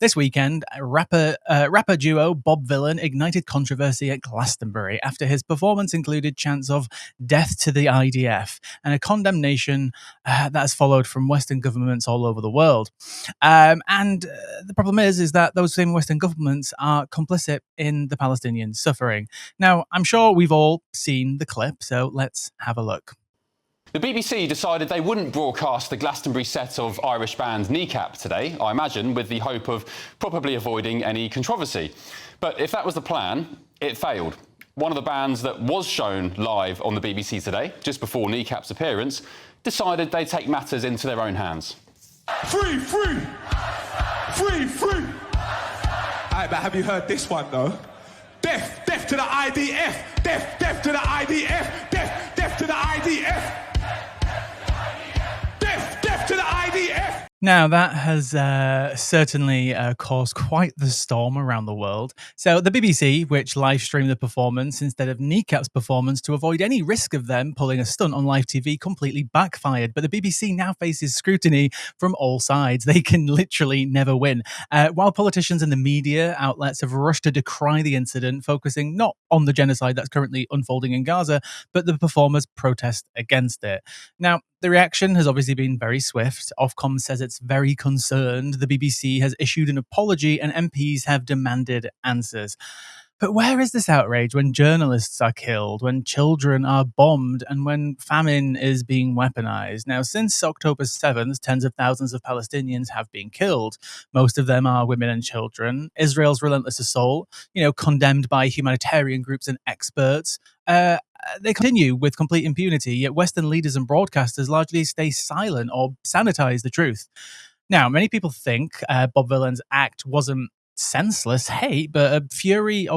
This weekend, rapper duo Bob Vylan ignited controversy at Glastonbury after his performance included chants of "death to the IDF" and a condemnation that has followed from Western governments all over the world. And the problem is that those same Western governments are complicit in the Palestinian suffering. Now, I'm sure we've all seen the clip, so let's have a look. The BBC decided they wouldn't broadcast the Glastonbury set of Irish band Kneecap today, I imagine, with the hope of probably avoiding any controversy. But if that was the plan, it failed. One of the bands that was shown live on the BBC today, just before Kneecap's appearance, decided they'd take matters into their own hands. Free, free! Free, free! Alright, but have you heard this one, though? Death, death to the IDF! Death, death to the IDF! Death, death to the IDF! To the IDF. Now, that has certainly caused quite the storm around the world. So the BBC, which live streamed the performance instead of Kneecap's performance to avoid any risk of them pulling a stunt on live TV, completely backfired. But the BBC now faces scrutiny from all sides. They can literally never win. While politicians and the media outlets have rushed to decry the incident, focusing not on the genocide that's currently unfolding in Gaza, but the performers' protest against it. Now, the reaction has obviously been very swift. Ofcom says it's very concerned. The BBC has issued an apology and MPs have demanded answers. But where is this outrage when journalists are killed, when children are bombed, and when famine is being weaponized? Now, since October 7th, tens of thousands of Palestinians have been killed. Most of them are women and children. Israel's relentless assault, condemned by humanitarian groups and experts, they continue with complete impunity, yet Western leaders and broadcasters largely stay silent or sanitize the truth. Now, many people think Bob Vylan's act wasn't senseless hate, but a fury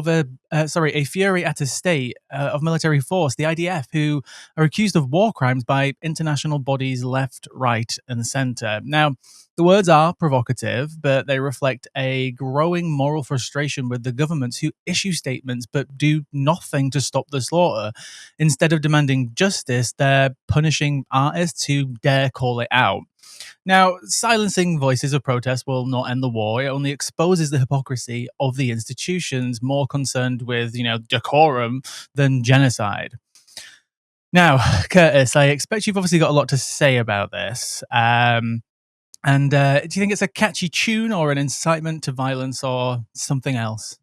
at a state of military force, the IDF, who are accused of war crimes by international bodies left, right, and center. Now, the words are provocative, but they reflect a growing moral frustration with the governments who issue statements but do nothing to stop the slaughter. Instead of demanding justice, they're punishing artists who dare call it out. Now, silencing voices of protest will not end the war. It only exposes the hypocrisy of the institutions more concerned with, decorum than genocide. Now, Curtis, I expect you've obviously got a lot to say about this. And do you think it's a catchy tune or an incitement to violence or something else?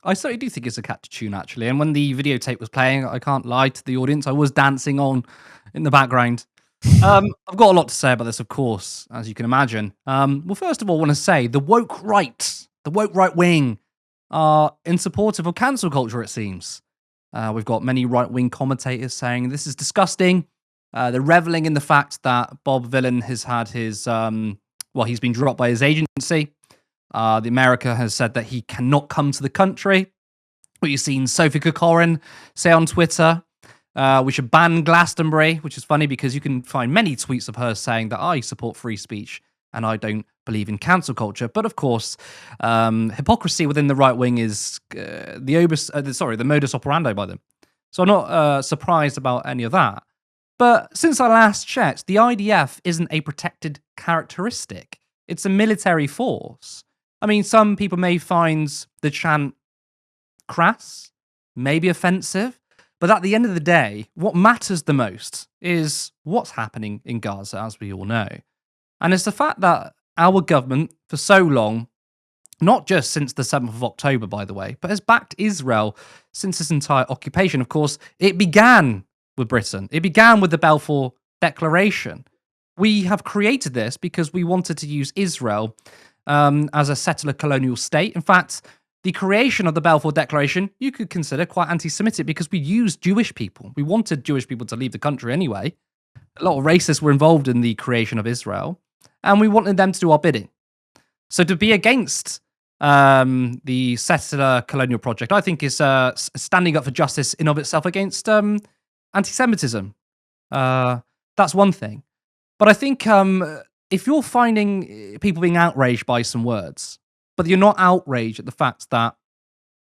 I certainly do think it's a catchy tune, actually. And when the videotape was playing, I can't lie to the audience, I was dancing on in the background. I've got a lot to say about this, of course, as you can imagine. Well, first of all, I want to say the woke right wing are in support of cancel culture, it seems. We've got many right-wing commentators saying this is disgusting. They're reveling in the fact that Bob Vylan has had his, he's been dropped by his agency. The America has said that he cannot come to the country. We've seen Sophie Corcoran say on Twitter, we should ban Glastonbury, which is funny because you can find many tweets of her saying that I support free speech and I don't believe in cancel culture. But of course, hypocrisy within the right wing is the modus operandi by them. So I'm not surprised about any of that. But since I last checked, the IDF isn't a protected characteristic. It's a military force. I mean, some people may find the chant crass, maybe offensive, but at the end of the day, what matters the most is what's happening in Gaza, as we all know. And it's the fact that our government, for so long, not just since the 7th of October, by the way, but has backed Israel since this entire occupation. Of course, it began with Britain. It began with the Balfour Declaration. We have created this because we wanted to use Israel as a settler colonial state. In fact, the creation of the Balfour Declaration, you could consider quite anti-Semitic because we used Jewish people. We wanted Jewish people to leave the country anyway. A lot of racists were involved in the creation of Israel, and we wanted them to do our bidding. So to be against the settler colonial project, I think is standing up for justice in of itself against anti-Semitism. That's one thing. But I think if you're finding people being outraged by some words, but you're not outraged at the fact that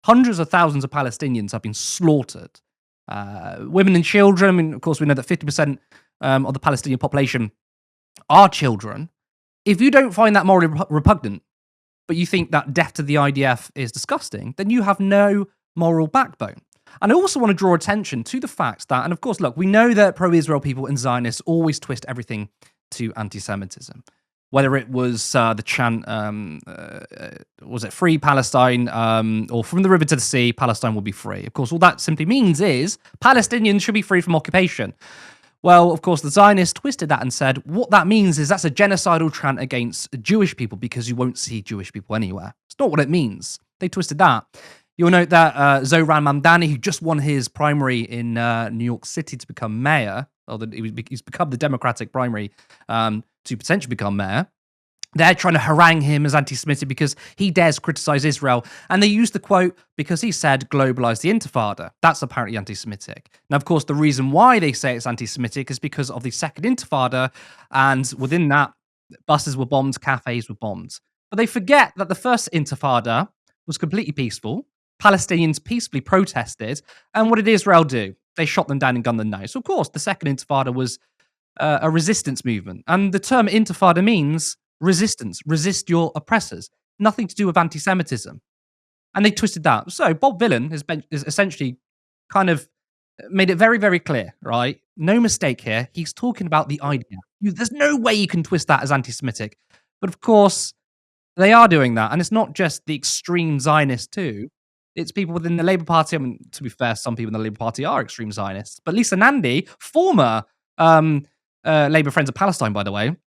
hundreds of thousands of Palestinians have been slaughtered, women and children, I mean, of course, we know that 50% of the Palestinian population are children. If you don't find that morally repugnant, but you think that death to the IDF is disgusting, then you have no moral backbone. And I also want to draw attention to the fact that, and of course, look, we know that pro-Israel people and Zionists always twist everything to anti-Semitism. Whether it was the chant, was it free Palestine, or from the river to the sea, Palestine will be free. Of course, all that simply means is Palestinians should be free from occupation. Well, of course, the Zionists twisted that and said what that means is that's a genocidal chant against Jewish people because you won't see Jewish people anywhere. It's not what it means. They twisted that. You'll note that Zoran Mamdani, who just won his primary in New York City to become mayor, or he's become the Democratic primary to potentially become mayor, they're trying to harangue him as anti-Semitic because he dares criticize Israel. And they use the quote because he said, globalize the Intifada. That's apparently anti-Semitic. Now, of course, the reason why they say it's anti-Semitic is because of the Second Intifada. And within that, buses were bombed, cafes were bombed. But they forget that the First Intifada was completely peaceful. Palestinians peacefully protested. And what did Israel do? They shot them down and gunned them down. So, of course, the Second Intifada was a resistance movement. And the term Intifada means resistance, resist your oppressors, nothing to do with anti-Semitism. And they twisted that. So Bob Villan is essentially kind of made it very, very clear, right? No mistake here. He's talking about the idea. There's no way you can twist that as anti-Semitic. But of course, they are doing that. And it's not just the extreme Zionists too. It's people within the Labour Party. I mean, to be fair, some people in the Labour Party are extreme Zionists. But Lisa Nandy, former Labour Friends of Palestine, by the way,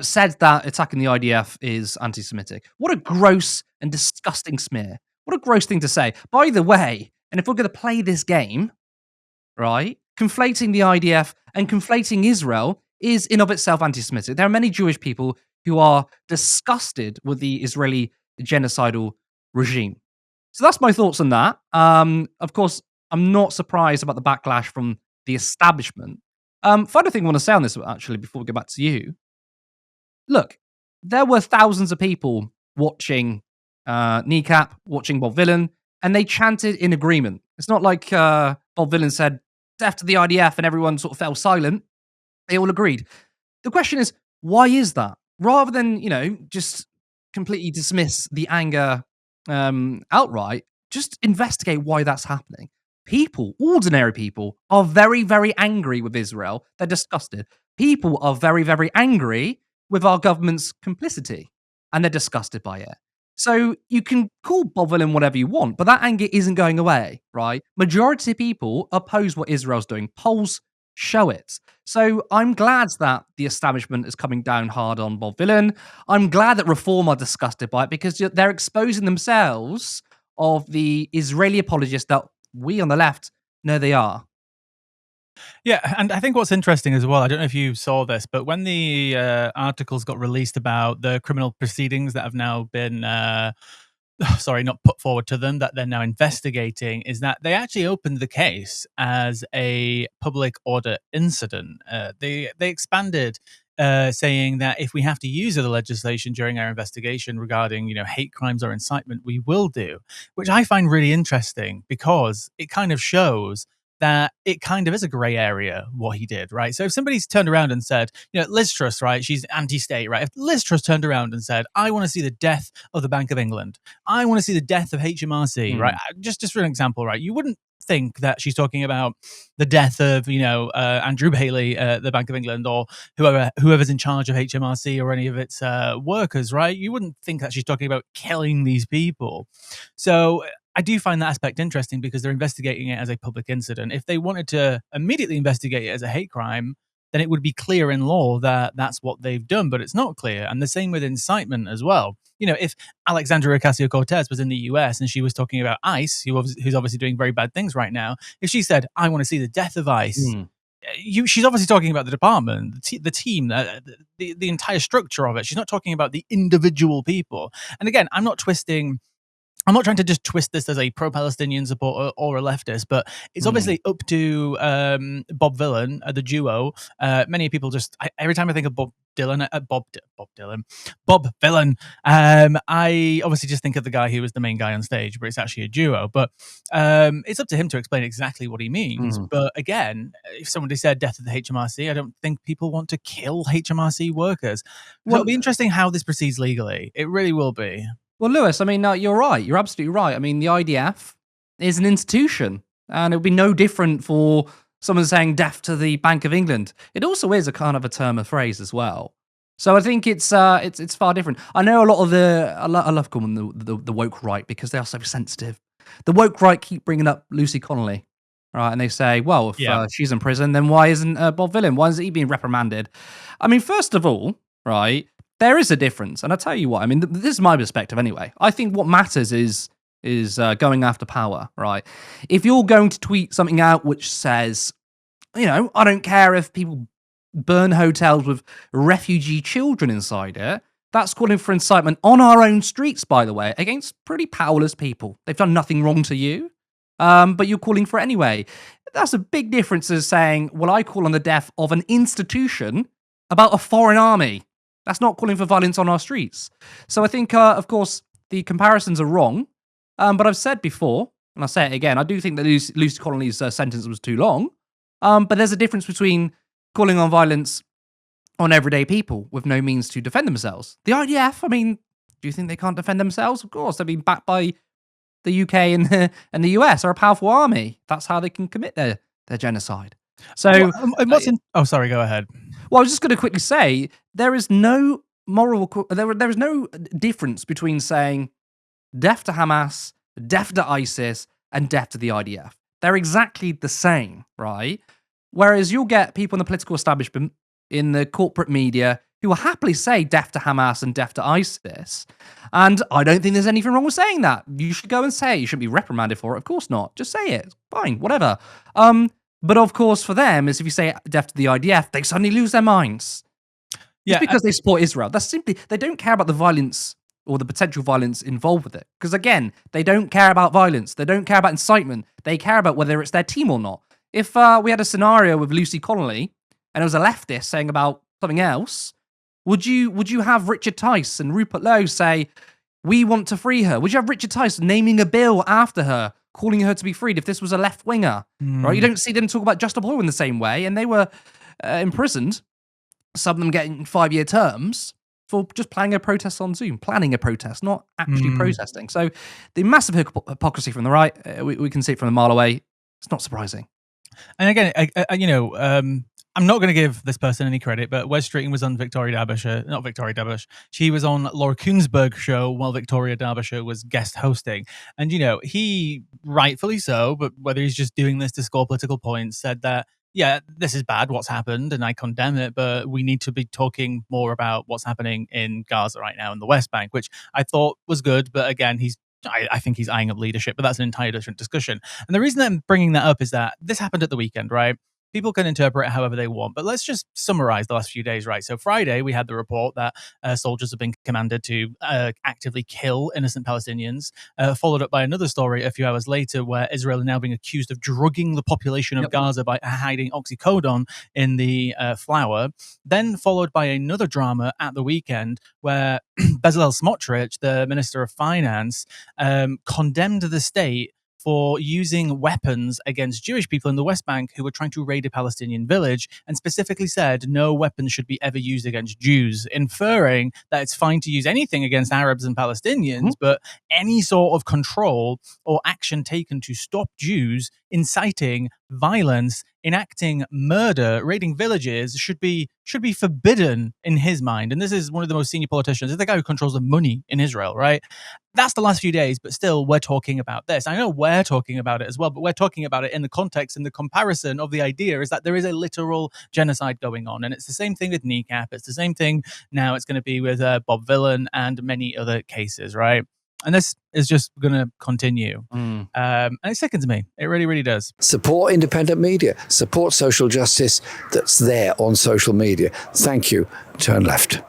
said that attacking the IDF is anti-Semitic. What a gross and disgusting smear. What a gross thing to say. By the way, and if we're going to play this game, right, conflating the IDF and conflating Israel is in of itself anti-Semitic. There are many Jewish people who are disgusted with the Israeli genocidal regime. So that's my thoughts on that. Of course, I'm not surprised about the backlash from the establishment. Final thing I want to say on this, actually, before we go back to you. Look, there were thousands of people watching Kneecap, watching Bob Villan, and they chanted in agreement. It's not like Bob Villan said, death to the IDF, and everyone sort of fell silent. They all agreed. The question is, why is that? Rather than, just completely dismiss the anger outright, just investigate why that's happening. People, ordinary people, are very, very angry with Israel. They're disgusted. People are very, very angry with our government's complicity, and they're disgusted by it. So you can call Bob Villan whatever you want, but that anger isn't going away, right? Majority of people oppose what Israel's doing. Polls show it. So I'm glad that the establishment is coming down hard on Bob Villan. I'm glad that Reform are disgusted by it because they're exposing themselves of the Israeli apologists that we on the left know they are. Yeah, and I think what's interesting as well, I don't know if you saw this, but when the articles got released about the criminal proceedings that have now been, not put forward to them, that they're now investigating, is that they actually opened the case as a public order incident. They expanded, saying that if we have to use other legislation during our investigation regarding, hate crimes or incitement, we will do, which I find really interesting because it kind of shows that it kind of is a gray area what he did, right? So if somebody's turned around and said, Liz Truss, right, she's anti-state, right? If Liz Truss turned around and said, I want to see the death of the Bank of England, I want to see the death of HMRC, right? Just for an example, right? You wouldn't think that she's talking about the death of, Andrew Bailey, the Bank of England, or whoever's in charge of HMRC or any of its workers, right? You wouldn't think that she's talking about killing these people. So I do find that aspect interesting because they're investigating it as a public incident. If they wanted to immediately investigate it as a hate crime, then it would be clear in law that that's what they've done, but it's not clear. And the same with incitement as well. If Alexandria Ocasio-Cortez was in the US and she was talking about ICE, who's obviously doing very bad things right now, if she said, I want to see the death of ICE, she's obviously talking about the department, the team, the entire structure of it. She's not talking about the individual people. And again, I'm not trying to just twist this as a pro-Palestinian supporter or a leftist, but it's obviously up to Bob Villan, the duo. Many people every time I think of Bob Dylan, Bob Dylan. I obviously just think of the guy who was the main guy on stage, but it's actually a duo. But it's up to him to explain exactly what he means. But again, if somebody said death of the HMRC, I don't think people want to kill HMRC workers. So it'll be interesting how this proceeds legally. It really will be. Well, Lewis, I mean, you're right. You're absolutely right. I mean, the IDF is an institution, and it would be no different for someone saying death to the Bank of England. It also is a kind of a term of phrase as well. So I think it's far different. I know a lot of I love calling them the woke right because they are so sensitive. The woke right keep bringing up Lucy Connolly, right? And they say, well, if she's in prison, then why isn't Bob Dylan? Why isn't he being reprimanded? I mean, first of all, right, there is a difference. And I'll tell you what, I mean, this is my perspective anyway. I think what matters is going after power, right? If you're going to tweet something out which says, you know, I don't care if people burn hotels with refugee children inside it, that's calling for incitement on our own streets, by the way, against pretty powerless people. They've done nothing wrong to you, but you're calling for it anyway. That's a big difference as saying, well, I call on the death of an institution about a foreign army. That's not calling for violence on our streets. So I think, of course, the comparisons are wrong. But I've said before, and I'll say it again, I do think that Lucy Connolly's sentence was too long. But there's a difference between calling on violence on everyday people with no means to defend themselves. The IDF, I mean, do you think they can't defend themselves? Of course, they've been backed by the UK and the US, are a powerful army. That's how they can commit their genocide. So, oh, sorry, go ahead. Well, I was just going to quickly say there is no there is no difference between saying death to Hamas, death to ISIS, and death to the IDF. They're exactly the same, right? Whereas you'll get people in the political establishment, in the corporate media, who will happily say death to Hamas and death to ISIS. And I don't think there's anything wrong with saying that. You should go and say it. You shouldn't be reprimanded for it. Of course not. Just say it. Fine, whatever. But of course, for them, is if you say death to the IDF, they suddenly lose their minds. Yeah, it's because they support Israel. That's simply, they don't care about the violence or the potential violence involved with it. Because again, they don't care about violence. They don't care about incitement. They care about whether it's their team or not. If we had a scenario with Lucy Connolly and it was a leftist saying about something else, would you have Richard Tice and Rupert Lowe say, we want to free her? Would you have Richard Tice naming a bill after her, calling her to be freed if this was a left-winger? Right? You don't see them talk about Just Stop Oil in the same way, and they were imprisoned, some of them getting 5-year terms, for just planning a protest on Zoom. Planning a protest, not actually protesting. So the massive hypocrisy from the right, we can see it from a mile away. It's not surprising. And again, I'm not going to give this person any credit, but Wes Streeting was on Victoria Derbyshire, not Victoria Derbyshire. She was on Laura Kuenssberg's show while Victoria Derbyshire was guest hosting. And, you know, he, rightfully so, but whether he's just doing this to score political points, said that, yeah, this is bad, what's happened, and I condemn it, but we need to be talking more about what's happening in Gaza right now in the West Bank, which I thought was good. But again, I think he's eyeing up leadership, but that's an entirely different discussion. And the reason that I'm bringing that up is that this happened at the weekend, right? People can interpret it however they want, but let's just summarize the last few days, right? So Friday, we had the report that soldiers have been commanded to actively kill innocent Palestinians, followed up by another story a few hours later where Israel is now being accused of drugging the population of Gaza by hiding oxycodone in the flour. Then followed by another drama at the weekend where Bezalel Smotrich, the Minister of Finance, condemned the state for using weapons against Jewish people in the West Bank who were trying to raid a Palestinian village, and specifically said no weapons should be ever used against Jews, inferring that it's fine to use anything against Arabs and Palestinians, but any sort of control or action taken to stop Jews inciting violence, enacting murder, raiding villages should be forbidden in his mind. And this is one of the most senior politicians. It's the guy who controls the money in Israel, right? That's the last few days, but still we're talking about this. I know we're talking about it as well, but we're talking about it in the context and the comparison of the idea is that there is a literal genocide going on. And it's the same thing with Kneecap. It's the same thing now it's going to be with Bob Dylan and many other cases, right? And this is just going to continue. And it sickens me. It really, really does. Support independent media. Support social justice that's there on social media. Thank you. Turn left.